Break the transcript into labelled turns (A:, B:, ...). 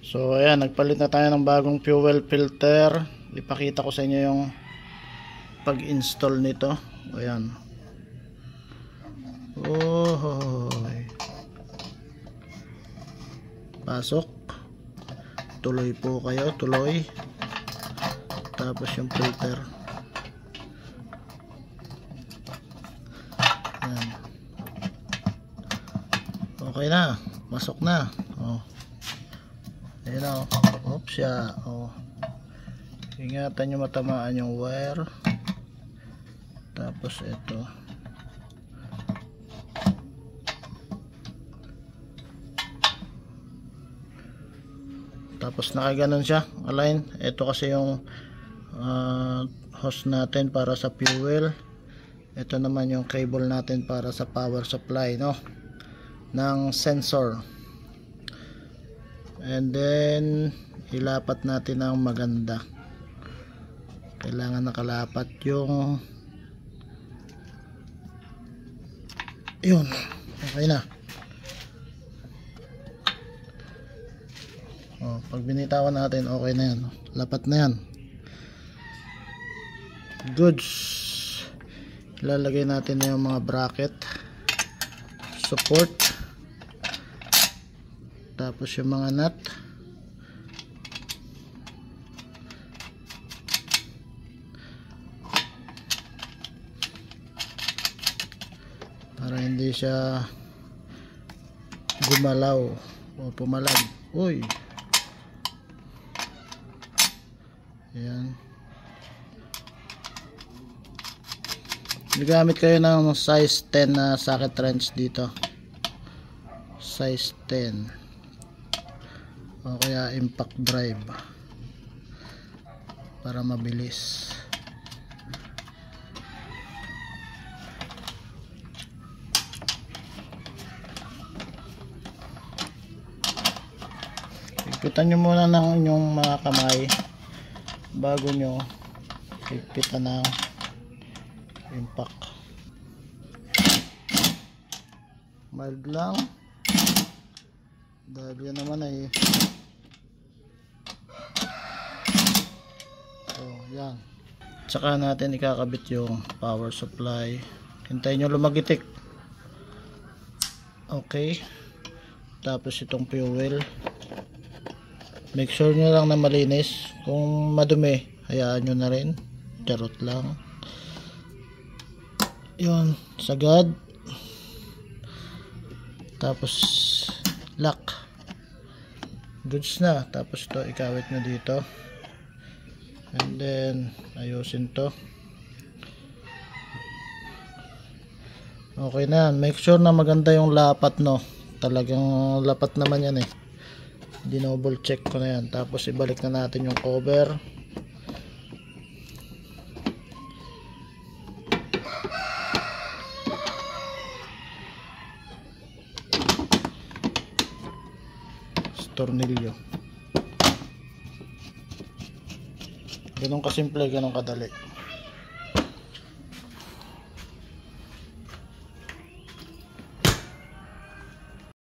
A: So ayan, nagpalit na tayo ng bagong fuel filter. Ipakita ko sa inyo yung pag-install nito. Ayan. Oh, pasok. Tuloy po kayo, tuloy. Tapos yung filter. Ayan. Okay na, masok na. Oh. Ayan o. Oops ya. Oh. Ingatan nyo matamaan yung wire. Tapos ito. Tapos nakaganon siya. Align. Ito kasi yung hose natin para sa fuel. Ito naman yung cable natin para sa power supply, no? Ng sensor. And then ilapat natin ng maganda. Kailangan nakalapat yung yun. Okay na. Oh, pag binitawan natin, okay na yan. Lapat na yan. Goods. Ilalagay natin na yung mga bracket, support, tapos yung mga nut. Para hindi siya gumalaw o pumalag. Uy. Ayan. Gamit kayo ng size 10 na socket wrench dito. Size 10. O kaya impact drive. Para mabilis. Higpitan nyo muna ng inyong mga kamay bago nyo higpitan ng impact. Mild lang dahil yan naman ay so yan. Tsaka natin ikakabit yung power supply. Hintayin nyo lumagitik. Okay, tapos itong fuel, make sure nyo lang na malinis. Kung madumi, hayaan nyo na rin. Charot lang. Yun, sagad. Tapos lock. Goods na. Tapos ito ikawit nyo dito. And then ayusin to. Okay na. Make sure na maganda yung lapat, no. Talagang lapat naman yan eh. Dinoble check ko na yan. Tapos ibalik na natin yung cover. Tornilyo. Ganun kasimple, ganun kadali.